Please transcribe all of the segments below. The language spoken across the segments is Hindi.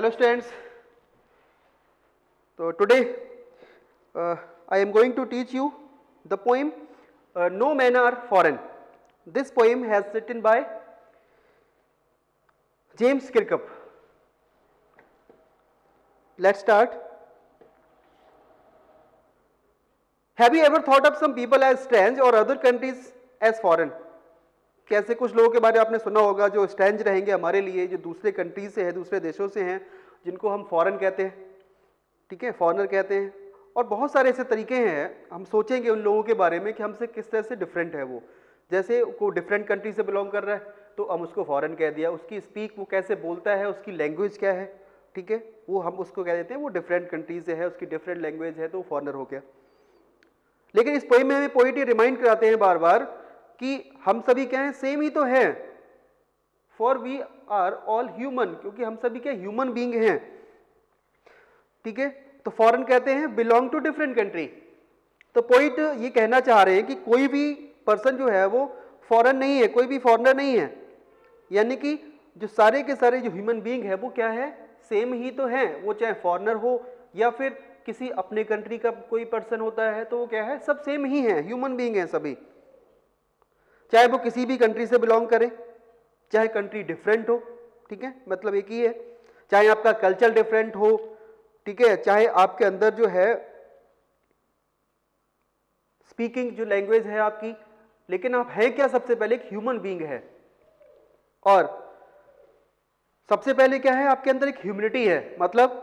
Hello students. So today I am going to teach you the poem No Men Are Foreign. This poem has written by James Kirkup. Let's start. Have you ever thought of some people as strange or other countries as foreign? कैसे कुछ लोगों के बारे में आपने सुना होगा जो स्ट्रेंज रहेंगे हमारे लिए, जो दूसरे कंट्री से है, दूसरे देशों से हैं, जिनको हम फॉरेन कहते हैं, ठीक है, फॉरेनर कहते हैं। और बहुत सारे ऐसे तरीके हैं, हम सोचेंगे उन लोगों के बारे में कि हमसे किस तरह से डिफरेंट है वो। जैसे को डिफरेंट कंट्री से बिलोंग कर रहा है तो हम उसको फॉरेन कह दिया, उसकी स्पीक वो कैसे बोलता है, उसकी लैंग्वेज क्या है, ठीक है, वो हम उसको कह देते हैं वो डिफरेंट कंट्री से है, उसकी डिफरेंट लैंग्वेज है तो वो फॉरेनर हो गया। लेकिन इस पोएम में हमें पोएट ये रिमाइंड कराते हैं बार बार कि हम सभी क्या हैं, सेम ही तो हैं, for we are all human, क्योंकि हम सभी क्या ह्यूमन बीइंग हैं, ठीक है। तो फॉरेन कहते हैं बिलोंग टू डिफरेंट कंट्री। तो पोइट ये कहना चाह रहे हैं कि कोई भी पर्सन जो है वो फॉरेन नहीं है, कोई भी फॉरेनर नहीं है, यानी कि जो सारे के सारे जो ह्यूमन बीइंग है वो क्या है, सेम ही तो हैं। वो चाहे फॉरेनर हो या फिर किसी अपने कंट्री का कोई पर्सन होता है तो वो क्या है, सब सेम ही है, ह्यूमन बीइंग है सभी, चाहे वो किसी भी कंट्री से बिलोंग करें, चाहे कंट्री डिफरेंट हो, ठीक है, मतलब एक ही है, चाहे आपका कल्चर डिफरेंट हो, ठीक है, चाहे आपके अंदर जो है स्पीकिंग जो लैंग्वेज है आपकी, लेकिन आप हैं क्या, सबसे पहले एक ह्यूमन बीइंग है। और सबसे पहले क्या है, आपके अंदर एक ह्यूमैनिटी है, मतलब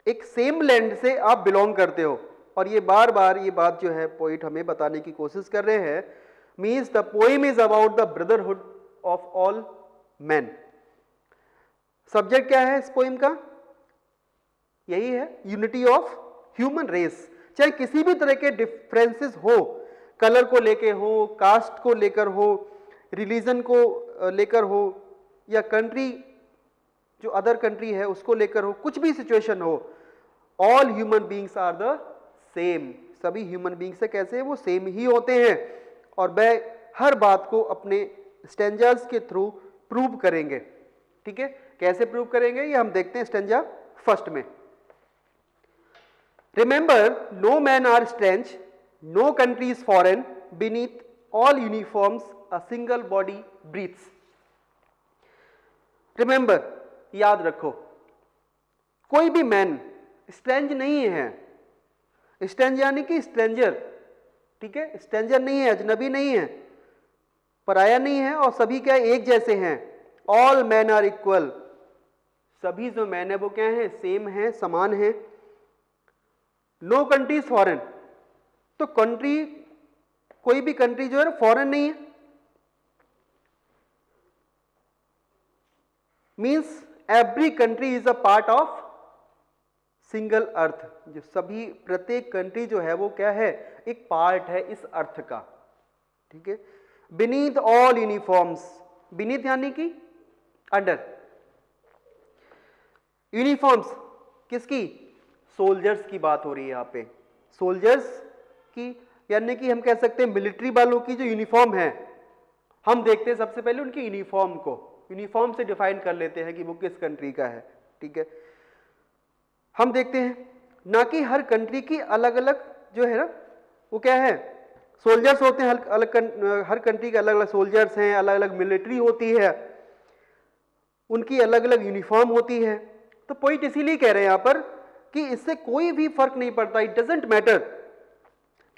एक सेम लैंड से आप बिलोंग करते हो। और ये बार बार ये बात जो है पोइट हमें बताने की कोशिश कर रहे हैं, means the poem is about the brotherhood of all man. Subject क्या है इस पोएम का, यही है, यूनिटी ऑफ ह्यूमन रेस। चाहे किसी भी तरह के डिफरेंसेस हो, कलर को लेके हो, कास्ट को लेकर हो, रिलीजन को लेकर हो, या कंट्री जो अदर कंट्री है उसको लेकर हो, कुछ भी सिचुएशन हो, all human beings are the same. सभी ह्यूमन बीइंग्स से कैसे वो सेम ही होते हैं। और वह हर बात को अपने स्टेंजास के थ्रू प्रूव करेंगे, ठीक है। कैसे प्रूव करेंगे ये हम देखते हैं स्टेंजा फर्स्ट में। Remember no man are strange, no country is foreign, beneath all uniforms a single body breathes. Remember, याद रखो, कोई भी मैन स्ट्रेंज नहीं है। स्ट्रेंज यानी कि स्ट्रेंजर, ठीक है, स्ट्रेंजर नहीं है, अजनबी नहीं है, पराया नहीं है, और सभी क्या एक जैसे हैं। ऑल मैन आर इक्वल, सभी जो मैन है वो क्या है, सेम है, समान है। नो कंट्री इज फॉरेन, तो कंट्री, कोई भी कंट्री जो है फॉरेन नहीं है, means every country is a part of single earth. जो सभी प्रत्येक कंट्री जो है वो क्या है, एक पार्ट है इस अर्थ का, ठीक है। बीनीथ ऑल यूनिफॉर्म्स, बीनीथ यानी कि अंडर, यूनिफॉर्म्स किसकी, सोल्जर्स की बात हो रही है यहाँ पे, सोल्जर्स की, यानी कि हम कह सकते हैं मिलिट्री वालों की जो यूनिफॉर्म है। हम देखते हैं सबसे पहले उनकी यूनिफॉर्म को, यूनिफॉर्म से डिफाइन कर लेते हैं कि वो किस कंट्री का है, ठीक है। हम देखते हैं ना कि हर कंट्री की अलग अलग जो है ना वो क्या है, सोल्जर्स होते हैं, हर कंट्री के अलग अलग सोल्जर्स हैं, अलग अलग मिलिट्री होती है, उनकी अलग अलग यूनिफॉर्म होती है। तो पॉइंट इसीलिए कह रहे हैं यहां पर कि इससे कोई भी फर्क नहीं पड़ता, इट डजंट मैटर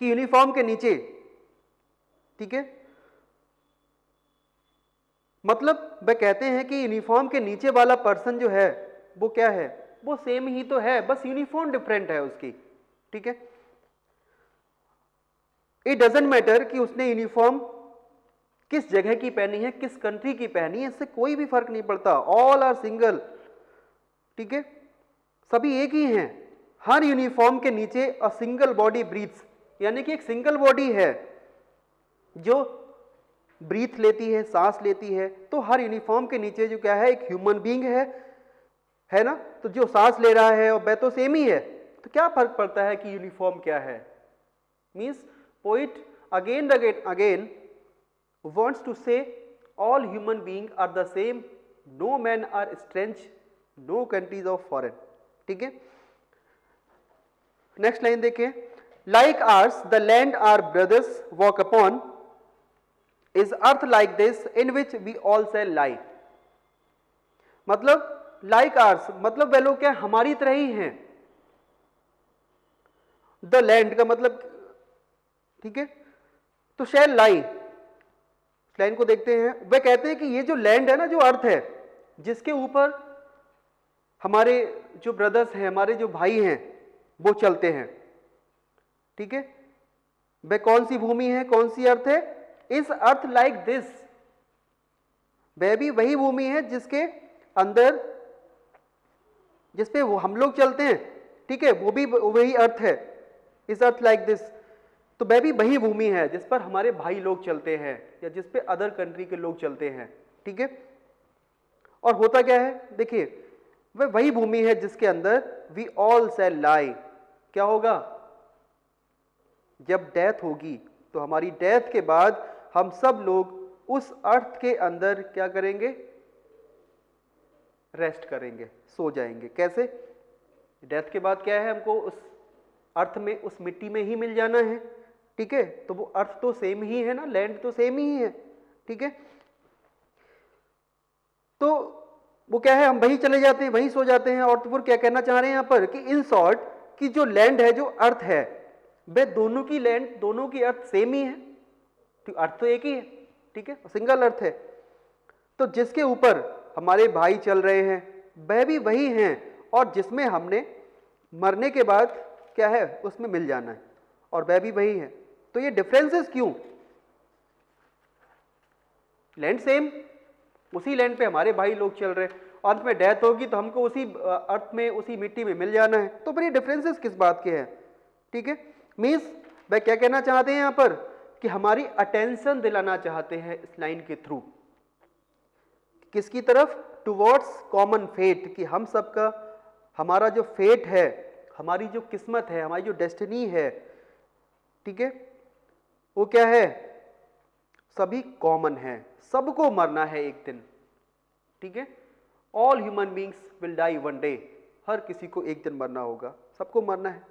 कि यूनिफॉर्म के नीचे, ठीक है, मतलब वह कहते हैं कि यूनिफॉर्म के नीचे वाला पर्सन जो है वो क्या है, वो सेम ही तो है, बस यूनिफॉर्म डिफरेंट है उसकी, ठीक है। इट डजंट मैटर कि उसने यूनिफॉर्म किस जगह की पहनी है, किस कंट्री की पहनी है, इससे कोई भी फर्क नहीं पड़ता। ऑल आर सिंगल, ठीक है, सभी एक ही हैं। हर यूनिफॉर्म के नीचे अ सिंगल बॉडी ब्रीथ्स, यानी कि एक सिंगल बॉडी है जो ब्रीथ लेती है, सांस लेती है। तो हर यूनिफॉर्म के नीचे जो क्या है, एक ह्यूमन बीइंग है ना। तो जो सांस ले रहा है और वह तो सेम ही है, तो क्या फर्क पड़ता है कि यूनिफॉर्म क्या है। Means poet again wants to say all human beings are the same, no men are strange no countries of foreign. ठीक है, नेक्स्ट लाइन देखिए, like ours the land our brothers walk upon is earth like this in which we all shall lie. मतलब लाइक आर्स मतलब वे लोग क्या हमारी तरह ही हैं। द लैंड का मतलब, ठीक है, तो शैल लाई, लाइन को देखते हैं, वे कहते हैं कि ये जो लैंड है ना, जो अर्थ है, जिसके ऊपर हमारे जो ब्रदर्स हैं, हमारे जो भाई हैं, वो चलते हैं। ठीक है, वह कौन सी भूमि है, कौन सी अर्थ है? इस अर्थ लाइक दिस, वह भी वही भूमि है जिसके अंदर, जिसपे वो हम लोग चलते हैं। ठीक है, वो भी वही अर्थ है, इस अर्थ लाइक दिस। तो वह भी वही भूमि है जिस पर हमारे भाई लोग चलते हैं, या जिस पे अदर कंट्री के लोग चलते हैं। ठीक है, और होता क्या है, देखिए, वह वही भूमि है जिसके अंदर वी ऑल शैल लाई। क्या होगा? जब डेथ होगी तो हमारी डेथ के बाद हम सब लोग उस अर्थ के अंदर क्या करेंगे? रेस्ट करेंगे, सो जाएंगे। कैसे? डेथ के बाद क्या है, हमको उस अर्थ में, उस मिट्टी में ही मिल जाना है। ठीक है, तो वो अर्थ तो सेम ही है ना, लैंड तो सेम ही है। ठीक है, तो वो क्या है, हम वहीं चले जाते हैं, वहीं सो जाते हैं। और तो फिर क्या कहना चाह रहे हैं यहां पर कि इन शॉर्ट कि जो लैंड है, जो अर्थ है, वे दोनों की लैंड, दोनों की अर्थ सेम ही है। तो अर्थ तो एक ही है, ठीक है, सिंगल अर्थ है। तो जिसके ऊपर हमारे भाई चल रहे हैं वह भी वही हैं, और जिसमें हमने मरने के बाद क्या है, उसमें मिल जाना है, और वह भी वही है। तो ये डिफरेंसेस क्यों? लैंड सेम, उसी लैंड पे हमारे भाई लोग चल रहे हैं, अंत में डेथ होगी तो हमको उसी अर्थ में, उसी मिट्टी में मिल जाना है। तो फिर ये डिफरेंसेस किस बात के हैं? ठीक है, मीन्स वह क्या कहना चाहते हैं यहां पर कि हमारी अटेंशन दिलाना चाहते हैं इस लाइन के थ्रू, किसकी तरफ? टुवर्ड्स कॉमन फेट, कि हम सबका, हमारा जो फेट है, हमारी जो किस्मत है, हमारी जो डेस्टिनी है, ठीक है, वो क्या है? सभी कॉमन है, सबको मरना है एक दिन। ठीक है, all human beings will die one day, हर किसी को एक दिन मरना होगा, सबको मरना है,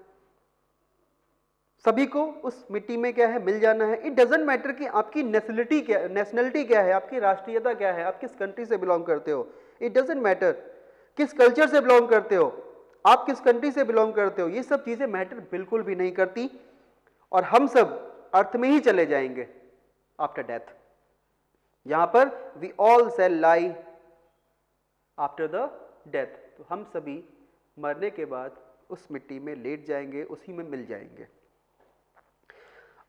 सभी को उस मिट्टी में क्या है, मिल जाना है। इट डजेंट मैटर कि आपकी नेशनलिटी क्या है, आपकी राष्ट्रीयता क्या है, आप किस कंट्री से बिलोंग करते हो। इट डजेंट मैटर किस कल्चर से बिलोंग करते हो, आप किस कंट्री से बिलोंग करते हो, ये सब चीजें मैटर बिल्कुल भी नहीं करती। और हम सब अर्थ में ही चले जाएंगे आफ्टर डेथ। यहां पर we all shall lie after the death, तो हम सभी मरने के बाद उस मिट्टी में लेट जाएंगे, उसी में मिल जाएंगे।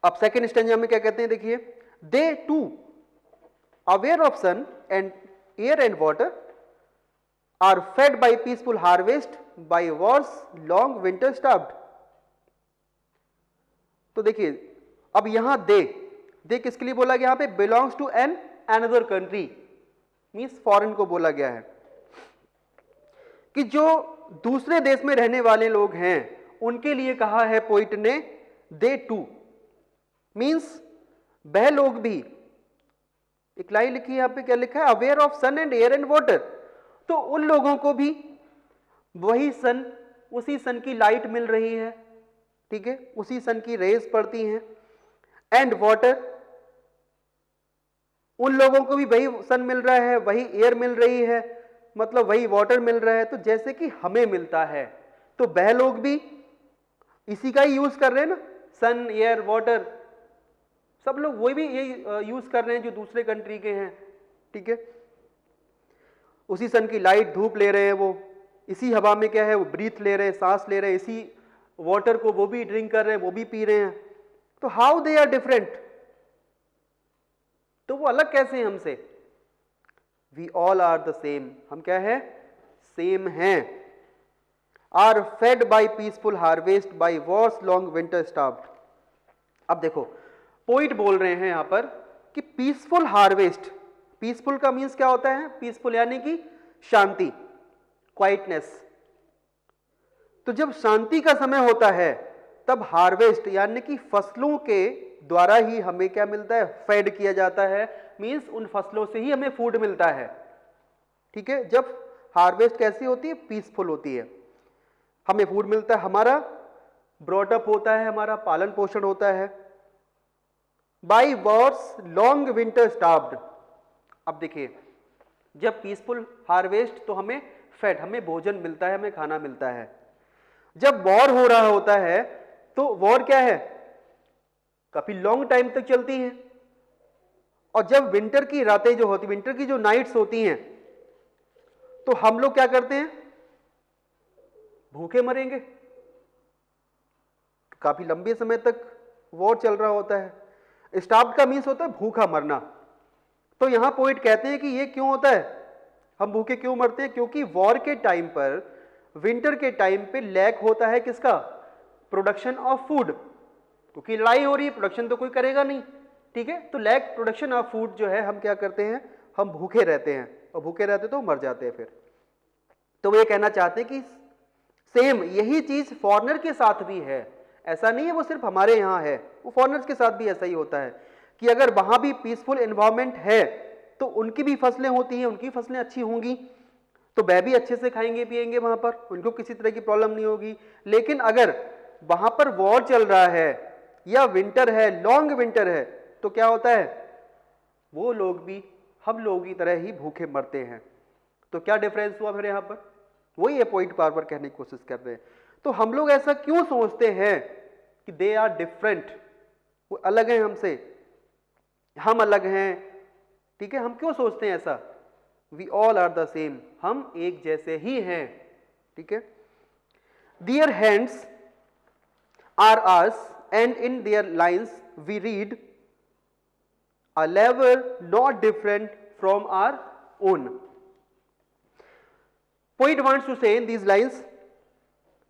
अब सेकेंड स्टेंजा में क्या कहते हैं, देखिए, they too aware of sun and air and water are fed by peaceful harvest by Wars long winter starved. तो देखिए, अब यहां दे किसके लिए बोला गया? यहां पे belongs to an another country, means foreign को बोला गया है, कि जो दूसरे देश में रहने वाले लोग हैं उनके लिए कहा है पोइट ने दे टू, मींस वह लोग भी। एक लाइन लिखी है यहां पे, क्या लिखा है? Aware of sun and air and water, तो उन लोगों को भी वही सन, उसी सन की लाइट मिल रही है, ठीक है, उसी सन की रेज पड़ती हैं। एंड वाटर, उन लोगों को भी वही सन मिल रहा है, वही एयर मिल रही है, मतलब वही वाटर मिल रहा है, तो जैसे कि हमें मिलता है, तो वह लोग भी इसी का ही यूज कर रहे हैं ना, सन, एयर, वाटर, सब लोग वही भी यही यूज कर रहे हैं जो दूसरे कंट्री के हैं। ठीक है, उसी सन की लाइट, धूप ले रहे हैं, वो इसी हवा में क्या है, वो ब्रीथ ले रहे हैं, सांस ले रहे हैं, इसी वाटर को वो भी ड्रिंक कर रहे हैं, वो भी पी रहे हैं। तो हाउ दे आर डिफरेंट, तो वो अलग कैसे हैं हमसे? We all are the same, हम क्या है? सेम हैं। Are fed by peaceful harvest by Wars long winter starved. अब देखो, पोइट बोल रहे हैं यहां पर कि पीसफुल हार्वेस्ट, पीसफुल का मीन्स क्या होता है? पीसफुल यानी कि शांति, क्वाइटनेस। तो जब शांति का समय होता है तब हार्वेस्ट यानी कि फसलों के द्वारा ही हमें क्या मिलता है? फेड किया जाता है, मींस उन फसलों से ही हमें फूड मिलता है। ठीक है, जब हार्वेस्ट कैसी होती है? पीसफुल होती है। हमें फूड मिलता है, हमारा ब्रॉटअप होता है, हमारा पालन पोषण होता है। By Wars long winter starved. अब देखिए, जब पीसफुल हार्वेस्ट तो हमें फेड, हमें भोजन मिलता है, हमें खाना मिलता है। जब वॉर हो रहा होता है तो वॉर क्या है? काफी लॉन्ग टाइम तक चलती है। और जब विंटर की रातें जो होती, विंटर की जो नाइट्स होती हैं, तो हम लोग क्या करते हैं? भूखे मरेंगे। काफी लंबे समय तक वॉर चल रहा होता है। स्टार्व्ड का मीन्स होता है भूखा मरना। तो यहां पोइट कहते हैं कि ये क्यों होता है, हम भूखे क्यों मरते हैं? क्योंकि वॉर के टाइम पर, विंटर के टाइम पे लैक होता है किसका? Production of food. क्योंकि लड़ाई हो रही है, प्रोडक्शन तो कोई करेगा नहीं, ठीक है। तो लैक प्रोडक्शन ऑफ फूड जो है, हम क्या करते हैं? हम भूखे रहते हैं, और भूखे रहते तो मर जाते हैं फिर। तो वो ये कहना चाहते हैं कि सेम यही चीज फॉरेनर के साथ भी है। ऐसा नहीं है वो सिर्फ हमारे यहाँ है, वो फॉरेनर्स के साथ भी ऐसा ही होता है कि अगर वहां भी पीसफुल एनवायरनमेंट है तो उनकी भी फसलें होती हैं, उनकी फसलें अच्छी होंगी, तो वह भी अच्छे से खाएंगे पिएंगे वहां पर, उनको किसी तरह की प्रॉब्लम नहीं होगी। लेकिन अगर वहां पर वॉर चल रहा है या विंटर है, लॉन्ग विंटर है, तो क्या होता है? वो लोग भी हम लोगों की तरह ही भूखे मरते हैं। तो क्या डिफरेंस हुआ फिर यहां पर? वही ये पॉइंट बार बार कहने की कोशिश कर रहे हैं। तो हम लोग ऐसा क्यों सोचते हैं कि दे आर डिफरेंट, वो अलग हैं हमसे, हम अलग हैं, ठीक है। हम क्यों सोचते हैं ऐसा? We all are the same, हम एक जैसे ही हैं, ठीक है। Their hands are arms and in their lines we read a lever not different from our own. Poet wants to say in these lines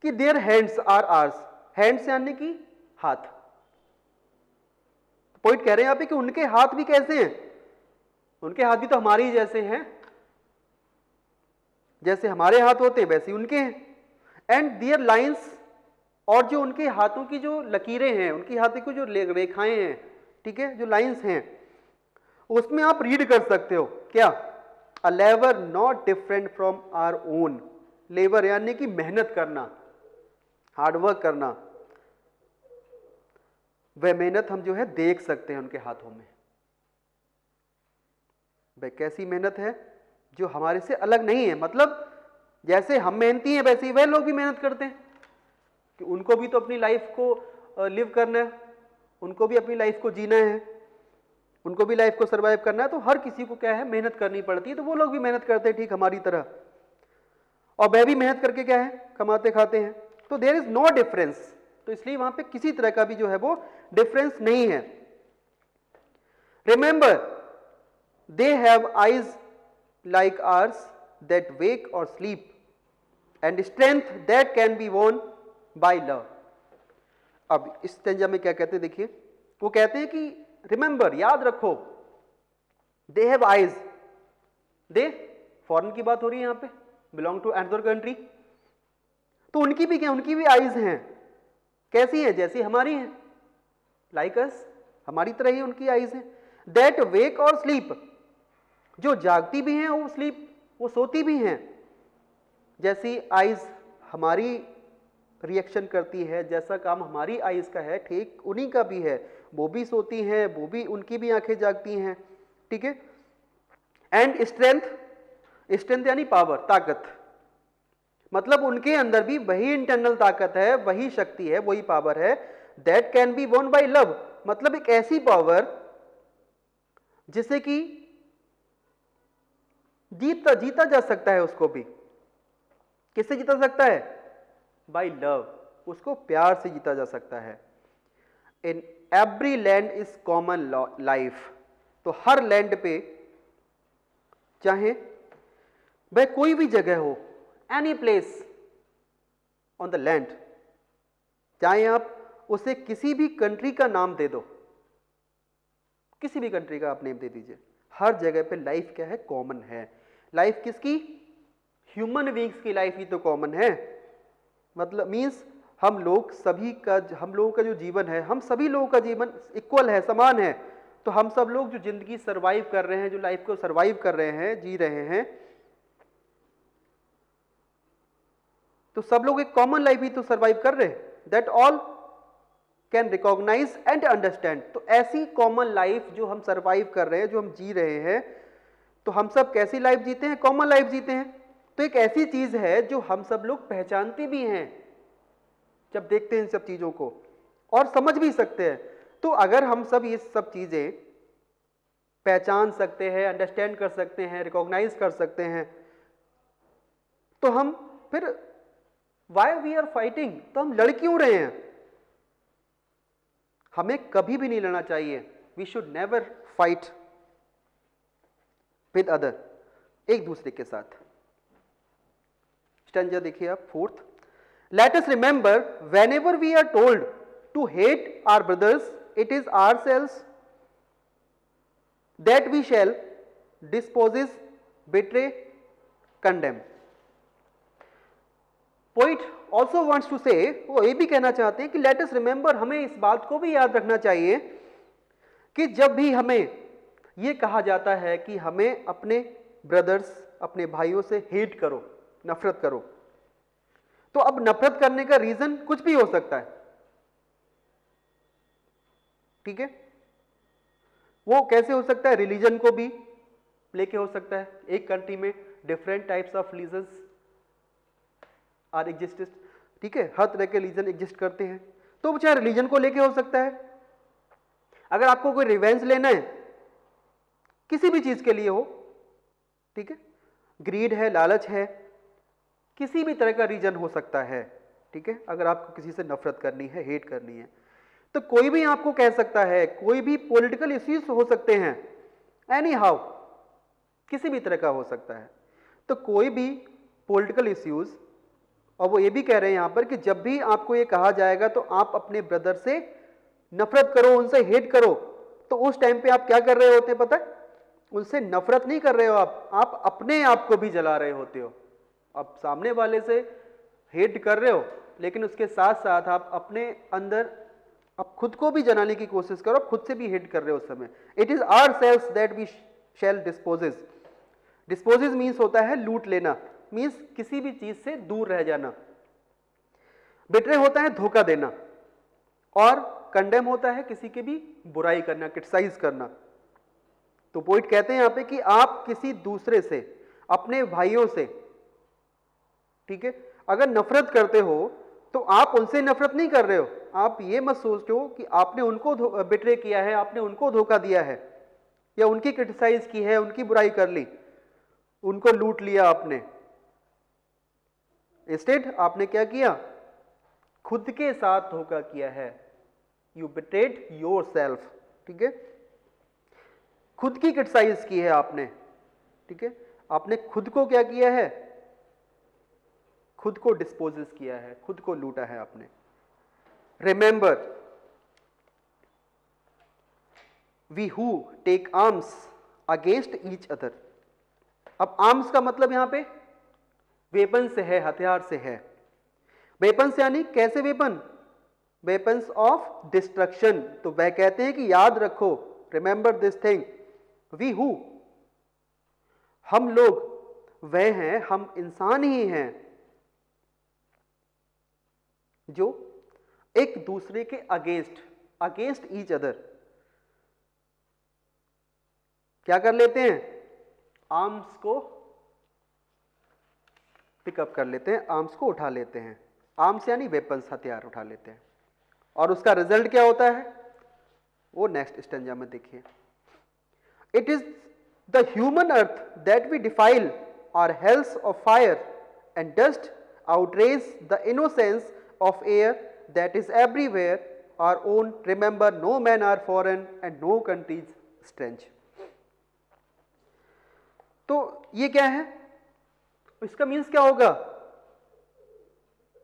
कि their hands are ours. Hands यानी कि हाथ। पोइट कह रहे हैं यहां पे कि उनके हाथ भी कैसे हैं? उनके हाथ भी तो हमारे ही जैसे हैं, जैसे हमारे हाथ होते हैं वैसे ही उनके हैं। एंड देयर लाइन्स, और जो उनके हाथों की जो लकीरें हैं, उनकी हाथों की जो रेखाएं हैं, ठीक है, जो लाइन्स हैं, उसमें आप रीड कर सकते हो क्या? अ लेवर not different from our own. Labour यानी कि मेहनत करना, हार्डवर्क करना। वह मेहनत हम जो है देख सकते हैं उनके हाथों में। वह कैसी मेहनत है जो हमारे से अलग नहीं है। मतलब जैसे हम मेहनती हैं वैसे ही वह लोग भी मेहनत करते हैं, कि उनको भी तो अपनी लाइफ को लिव करना है, उनको भी अपनी लाइफ को जीना है, उनको भी लाइफ को सरवाइव करना है। तो हर किसी को क्या है? मेहनत करनी पड़ती है। तो वो लोग भी मेहनत करते हैं ठीक हमारी तरह, और वह भी मेहनत करके क्या है? कमाते खाते हैं। तो देयर इज नो डिफरेंस। तो इसलिए वहां पे किसी तरह का भी जो है वो डिफरेंस नहीं है। Remember they have eyes like ours that wake or sleep and strength that can be won by love. अब इस स्टेंजा में क्या कहते हैं देखिए, वो कहते हैं कि रिमेंबर, याद रखो, they have eyes, they foreign की बात हो रही है यहां पे, बिलोंग टू अनदर कंट्री, तो उनकी भी क्या? उनकी भी आइज हैं। कैसी हैं? जैसी हमारी हैं, लाइक अस, हमारी तरह ही उनकी आइज हैं। दैट वेक और स्लीप, जो जागती भी हैं और स्लीप, वो सोती भी हैं। जैसी आइज हमारी रिएक्शन करती है, जैसा काम हमारी आइज का है, ठीक उन्हीं का भी है। वो भी सोती हैं, वो भी, उनकी भी आंखें जागती हैं, ठीक है। एंड स्ट्रेंथ, स्ट्रेंथ यानी पावर, ताकत। मतलब उनके अंदर भी वही इंटरनल ताकत है, वही शक्ति है, वही पावर है। That can be won by love, मतलब एक ऐसी पावर जिसे कि जीता जा सकता है। उसको भी किससे जीता सकता है? बाय लव, उसको प्यार से जीता जा सकता है। In every land is common life, तो हर लैंड पे, चाहे वह कोई भी जगह हो, any place on the land, चाहे आप उसे किसी भी कंट्री का नाम दे दो, किसी भी कंट्री का आप नेम दे दीजिए, हर जगह पे लाइफ क्या है? कॉमन है। लाइफ किसकी? ह्यूमन बीइंग्स की लाइफ ही तो कॉमन है। मतलब मीन्स हम लोग सभी का, हम लोगों का जो जीवन है, हम सभी लोगों का जीवन इक्वल है, समान है। तो हम सब लोग जो जिंदगी सरवाइव कर रहे हैं, जो लाइफ को सरवाइव कर रहे हैं, जी रहे हैं, तो सब लोग एक कॉमन लाइफ ही तो सर्वाइव कर रहे हैं, that all can recognize and understand. तो ऐसी कॉमन लाइफ जो हम सर्वाइव कर रहे हैं, जो हम जी रहे हैं, तो हम सब कैसी लाइफ जीते हैं? कॉमन लाइफ जीते हैं। तो एक ऐसी चीज है जो हम सब लोग पहचानते भी हैं जब देखते हैं इन सब चीजों को, और समझ भी सकते हैं। तो अगर हम सब ये सब चीजें पहचान सकते हैं, अंडरस्टैंड कर सकते हैं, रिकॉग्नाइज कर सकते हैं, तो हम फिर वाई वी आर फाइटिंग, तो हम लड़ क्यों रहे हैं? हमें कभी भी नहीं लड़ना चाहिए। We should never fight with other, एक दूसरे के साथ। स्टैंजा देखिए आप, fourth, let us remember whenever we are told to hate our brothers, it is ourselves that we shall dispossess, betray, condemn. Poet also wants to say, वो ये भी कहना चाहते हैं कि लेट अस रिमेंबर, हमें इस बात को भी याद रखना चाहिए कि जब भी हमें ये कहा जाता है कि हमें अपने ब्रदर्स, अपने भाइयों से हेट करो, नफरत करो, तो अब नफरत करने का रीजन कुछ भी हो सकता है, ठीक है? वो कैसे हो सकता है? रिलीजन को भी लेके हो सकता है। एक कंट्री में different types of religions are existed, ठीक है? हर तरह के रिलीजन एग्जिस्ट करते हैं, तो वो चाहे रिलीजन को लेके हो सकता है। अगर आपको कोई रिवेंज लेना है किसी भी चीज के लिए हो, ठीक है, ग्रीड है, लालच है, किसी भी तरह का रीजन हो सकता है, ठीक है? अगर आपको किसी से नफरत करनी है, हेट करनी है, तो कोई भी आपको कह सकता है, कोई भी पॉलिटिकल इश्यूज हो सकते हैं, एनी हाउ, किसी भी तरह का हो सकता है। तो कोई भी पॉलिटिकल इश्यूज, और वो ये भी कह रहे हैं यहां पर कि जब भी आपको ये कहा जाएगा तो आप अपने ब्रदर से नफरत करो, उनसे हेट करो, तो उस टाइम पे आप क्या कर रहे होते हैं पता है? उनसे नफरत नहीं कर रहे हो आप अपने आप को भी जला रहे होते हो। आप सामने वाले से हेट कर रहे हो, लेकिन उसके साथ साथ आप अपने अंदर आप खुद को भी जलाने की कोशिश करो, खुद से भी हेट कर रहे हो उस समय। It is ourselves that we shall dispossess. Dispossess means होता है लूट लेना, मीन्स किसी भी चीज से दूर रह जाना। बिट्रे होता है धोखा देना, और कंडेम होता है किसी की भी बुराई करना, क्रिटिसाइज करना। तो पोइट कहते हैं यहां पे कि आप किसी दूसरे से, अपने भाइयों से, ठीक है, अगर नफरत करते हो तो आप उनसे नफरत नहीं कर रहे हो। आप ये मत सोचो कि आपने उनको बिट्रे किया है, आपने उनको धोखा दिया है, या उनकी क्रिटिसाइज की है, उनकी बुराई कर ली, उनको लूट लिया आपने। इंस्टेड आपने क्या किया? खुद के साथ धोखा किया है। यू बिट्रेड योरसेल्फ, ठीक है? खुद की क्रिटिसाइज की है आपने, ठीक है? आपने खुद को क्या किया है? खुद को डिस्पोजेस किया है, खुद को लूटा है आपने। Remember, we who take arms against each other. अब आर्म्स का मतलब यहां पे वेपन से है, हथियार से है। वेपन से यानी कैसे वेपन? Weapons of destruction. तो वह कहते हैं कि याद रखो, remember this thing, we who, हम लोग वह हैं, हम इंसान ही हैं जो एक दूसरे के अगेंस्ट ईच अदर क्या कर लेते हैं? आर्म्स को पिकअप कर लेते हैं, आर्म्स को उठा लेते हैं। आर्म्स यानी वेपन्स, हथियार उठा लेते हैं। और उसका रिजल्ट क्या होता है वो नेक्स्ट स्टेंजा में देखिए। It is the human earth that we defile, our hells of fire and dust outrage the innocence of air that is everywhere our own. Remember, no men are foreign and no countries strange. तो ये क्या है? इसका मीन्स क्या होगा?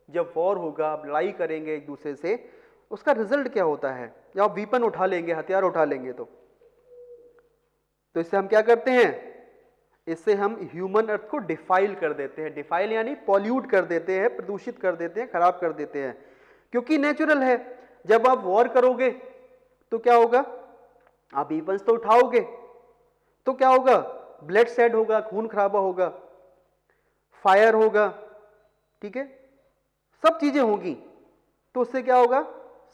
जब वॉर होगा, आप लड़ाई करेंगे एक दूसरे से, उसका रिजल्ट क्या होता है? जब आप वीपन उठा लेंगे, हथियार उठा लेंगे, तो इससे हम क्या करते हैं? इससे हम ह्यूमन अर्थ को डिफाइल कर देते हैं। डिफाइल यानी पॉल्यूट कर देते हैं, प्रदूषित कर देते हैं, खराब कर देते हैं। क्योंकि नेचुरल है, जब आप वॉर करोगे तो क्या होगा? आप वीपन्स तो उठाओगे तो क्या होगा? ब्लड शेड होगा, खून खराबा होगा, फायर होगा, ठीक है, सब चीजें होंगी, तो उससे क्या होगा,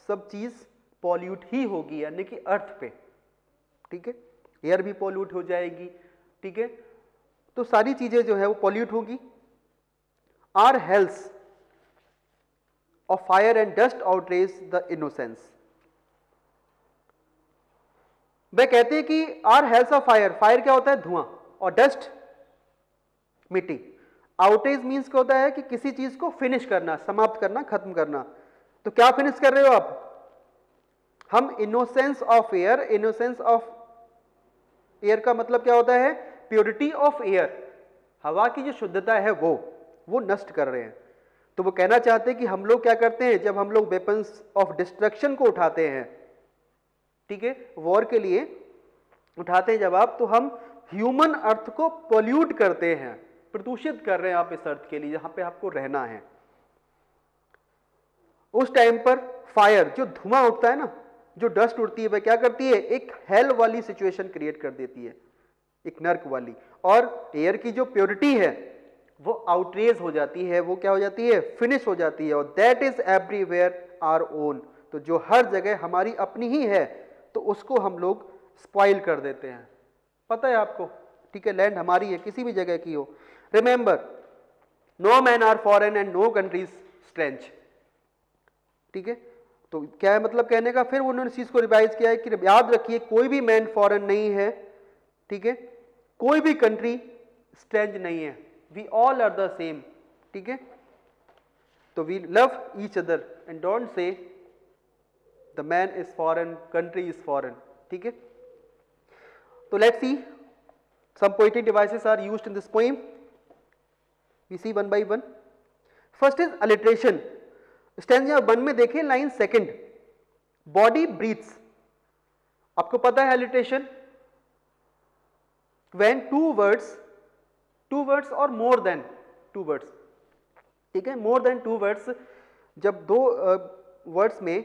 सब चीज पॉल्यूट ही होगी, यानी कि अर्थ पे, ठीक है, एयर भी पॉल्यूट हो जाएगी, ठीक है, तो सारी चीजें जो है वो पॉल्यूट होगी। Our health of fire and dust outrage the innocence. वे कहते हैं कि our health of fire, fire क्या होता है, धुआं, और डस्ट मिट्टी। आउटेज मीन्स क्या होता है कि किसी चीज को फिनिश करना, समाप्त करना, खत्म करना। तो क्या फिनिश कर रहे हो आप, हम innocence of air, innocence of air का मतलब क्या होता है, प्योरिटी ऑफ एयर, हवा की जो शुद्धता है वो नष्ट कर रहे हैं। तो वो कहना चाहते हैं कि हम लोग क्या करते हैं, जब हम लोग वेपन्स ऑफ डिस्ट्रक्शन को उठाते हैं, ठीक है, वॉर के लिए उठाते हैं जब आप, तो हम ह्यूमन अर्थ को पॉल्यूट करते हैं, प्रदूषित कर रहे हैं आप इस अर्थ के लिए जहां पे आपको रहना है। उस टाइम पर फायर, जो धुआं उठता है ना, जो डस्ट उड़ती है, वह क्या करती है, एक हेल वाली सिचुएशन क्रिएट कर देती है, एक नर्क वाली। और एयर की जो प्योरिटी है वो आउटरेज हो जाती है, वो क्या हो जाती है, फिनिश हो जाती है। और that is everywhere our own, तो जो हर जगह हमारी अपनी ही है, तो उसको हम लोग स्पॉइल कर देते हैं। पता है आपको, ठीक है, लैंड हमारी है, किसी भी जगह की हो। Remember, no man are foreign and no countries strange, ठीक है। तो क्या है मतलब कहने का, फिर उन्होंने इस चीज को रिवाइज किया है कि याद रखिए कोई भी मैन फॉरेन नहीं है, ठीक है, कोई भी कंट्री स्ट्रेंज नहीं है, we all are the same, ठीक है। तो we love each other and don't say the man is foreign, country is foreign, ठीक है। तो let's see some poetic devices are used in this poem. We see one by one. First is alliteration. Stanza 1 में देखिए लाइन सेकंड, बॉडी ब्रीथ्स। आपको पता है alliteration, when two words or more than two words, ठीक है, more than two words, जब दो वर्ड्स में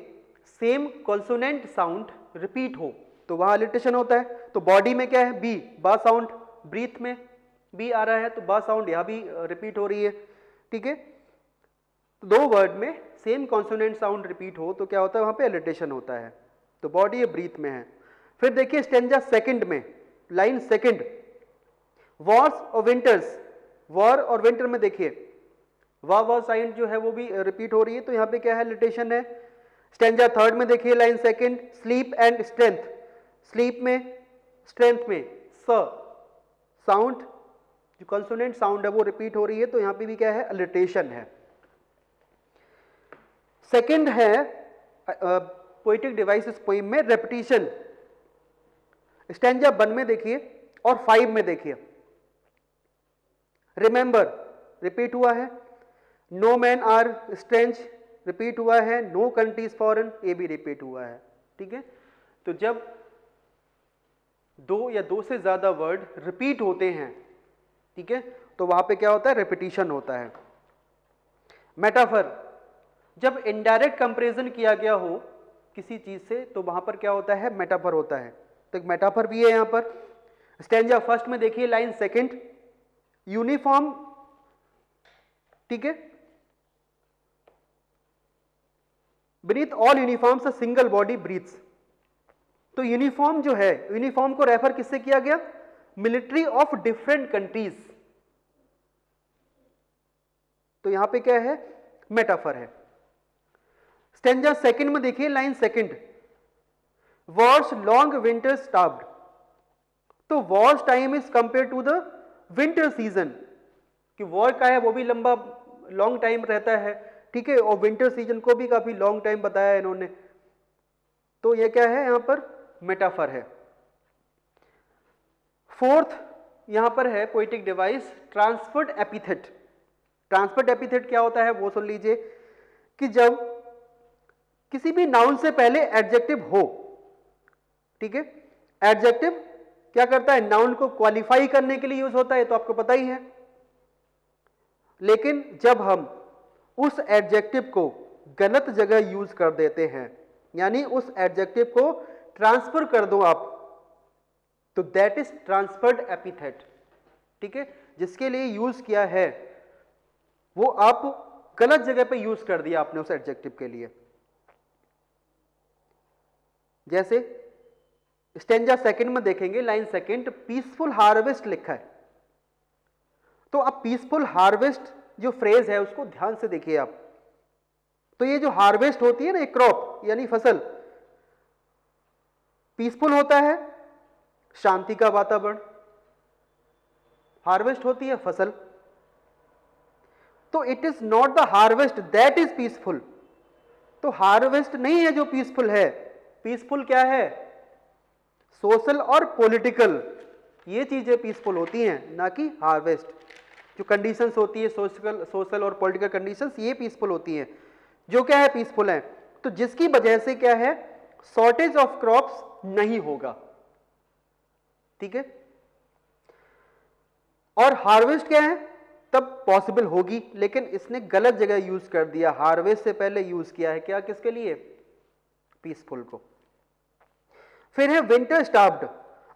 सेम कॉन्सोनेंट साउंड रिपीट हो तो वहां alliteration होता है। तो बॉडी में क्या है, बी, बा साउंड, ब्रीथ में बी आ रहा है तो बा साउंड यहां भी रिपीट हो रही है, ठीक है। तो दो वर्ड में सेम कॉन्सोनेंट साउंड रिपीट हो तो क्या होता है, वहां पे alliteration होता है। तो बॉडी या ब्रीथ में है। फिर देखिए स्टेंजा सेकंड में, लाइन सेकंड, वॉर्स और विंटर्स, वॉर और विंटर में देखिए वाह साउंड जो है वो भी रिपीट हो रही है, तो यहां पे क्या है, alliteration है। स्टेंजा थर्ड में देखिए line second, sleep and strength, sleep में, स्ट्रेंथ में स साउंड, जो कंसोनेंट साउंड है वो रिपीट हो रही है, तो यहां पे भी क्या है, alliteration है। सेकंड है पोएटिक डिवाइस इस पोएम में रेपिटेशन। स्टैंजा 1 में देखिए और 5 में देखिए, रिमेंबर रिपीट हुआ है, no man are strange repeat हुआ है, नो कंट्री इज फॉरेन ये भी रिपीट हुआ है, ठीक है। तो जब दो या दो से ज्यादा वर्ड रिपीट होते हैं, ठीक है, तो वहां पे क्या होता है, रेपिटेशन होता है। मेटाफर, जब इनडायरेक्ट कंपैरिजन किया गया हो किसी चीज से तो वहां पर क्या होता है, मेटाफर होता है। तो एक मेटाफर भी है यहां पर। स्टैंजा फर्स्ट में देखिए लाइन सेकंड, यूनिफॉर्म, ठीक है, breathe all uniforms a single body breathes. तो यूनिफॉर्म जो है, यूनिफॉर्म को रेफर किससे किया गया, मिलिट्री ऑफ डिफरेंट कंट्रीज। तो यहां पे क्या है, मेटाफर है। स्टेंजा सेकंड में देखिए line second, war's long winter starved. तो war's time is compare to the winter season, कि वॉर का है वो भी लंबा लॉन्ग टाइम रहता है, ठीक है, और विंटर सीजन को भी काफी लॉन्ग टाइम बताया इन्होंने। तो ये क्या है, यहां पर मेटाफर है। फोर्थ यहां पर है poetic device transferred epithet. Transferred epithet क्या होता है वो सुन लीजिए, कि जब किसी भी नाउन से पहले एडजेक्टिव हो, ठीक है, एडजेक्टिव क्या करता है, नाउन को क्वालिफाई करने के लिए यूज होता है, तो आपको पता ही है। लेकिन जब हम उस एडजेक्टिव को गलत जगह यूज कर देते हैं, यानी उस एडजेक्टिव को ट्रांसफर कर दो आप, तो दैट इज ट्रांसफर्ड एपिथेट, ठीक है। जिसके लिए यूज किया है वो आप गलत जगह पे यूज कर दिया आपने उस एडजेक्टिव के लिए। जैसे स्टेंजा सेकंड में देखेंगे, लाइन सेकंड, पीसफुल हार्वेस्ट लिखा है। तो अब पीसफुल हार्वेस्ट जो फ्रेज है उसको ध्यान से देखिए आप। तो ये जो हार्वेस्ट होती है ना, एक क्रॉप यानी फसल, पीसफुल होता है शांति का वातावरण, हार्वेस्ट होती है फसल। तो it is not the harvest that is peaceful. तो हार्वेस्ट नहीं है जो पीसफुल है, पीसफुल क्या है? सोशल और पॉलिटिकल, ये चीजें पीसफुल होती हैं, ना कि हार्वेस्ट। जो कंडीशंस होती है सोशल और पॉलिटिकल कंडीशंस, ये पीसफुल होती हैं। जो क्या है? पीसफुल है। तो जिसकी वजह से क्या है? शॉर्टेज ऑफ क्रॉप्स नहीं होगा, ठीक है। और हार्वेस्ट क्या है? तब पॉसिबल होगी, लेकिन इसने गलत जगह यूज कर दिया। हार्वेस्ट से पहले यूज किया है क्या? किसके लिए? पीसफुल को। फिर है विंटर स्टार्व्ड।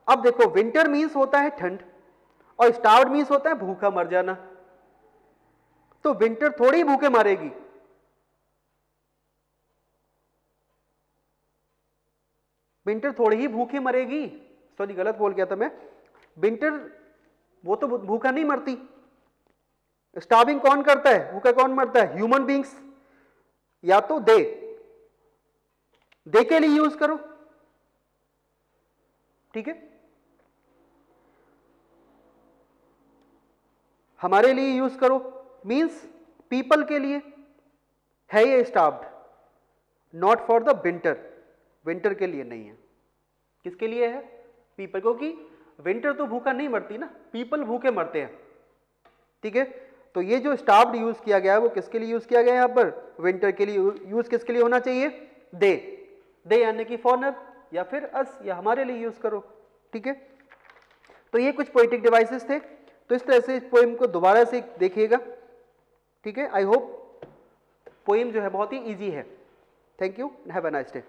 अब देखो, विंटर मींस होता है ठंड और स्टार्व्ड मींस होता है भूखा मर जाना। तो विंटर थोड़ी भूखे मारेगी, विंटर थोड़ी ही भूखे मरेगी। सॉरी, गलत बोल गया था मैं। विंटर वो तो भूखा नहीं मरती। स्टार्विंग कौन करता है? भूखा कौन मरता है? Human beings. या तो दे के लिए यूज करो, ठीक है। हमारे लिए यूज करो मींस पीपल के लिए है ये starved, not for the winter. Winter के लिए नहीं है। किसके लिए है? पीपल। क्योंकि विंटर तो भूखा नहीं मरती ना, पीपल भूखे मरते हैं, ठीक है। तो ये जो स्टार्व्ड यूज किया गया है वो किसके लिए यूज किया गया है? यहां पर विंटर के लिए। यूज किसके लिए होना चाहिए? दे यानी कि फॉरनर, या फिर अस, या हमारे लिए यूज करो, ठीक है। तो ये कुछ पोएटिक डिवाइसेस थे। तो इस तरह से इस पोएम को दोबारा से देखिएगा, ठीक है। आई होप पोएम जो है बहुत ही इजी है। Thank you, have a nice day.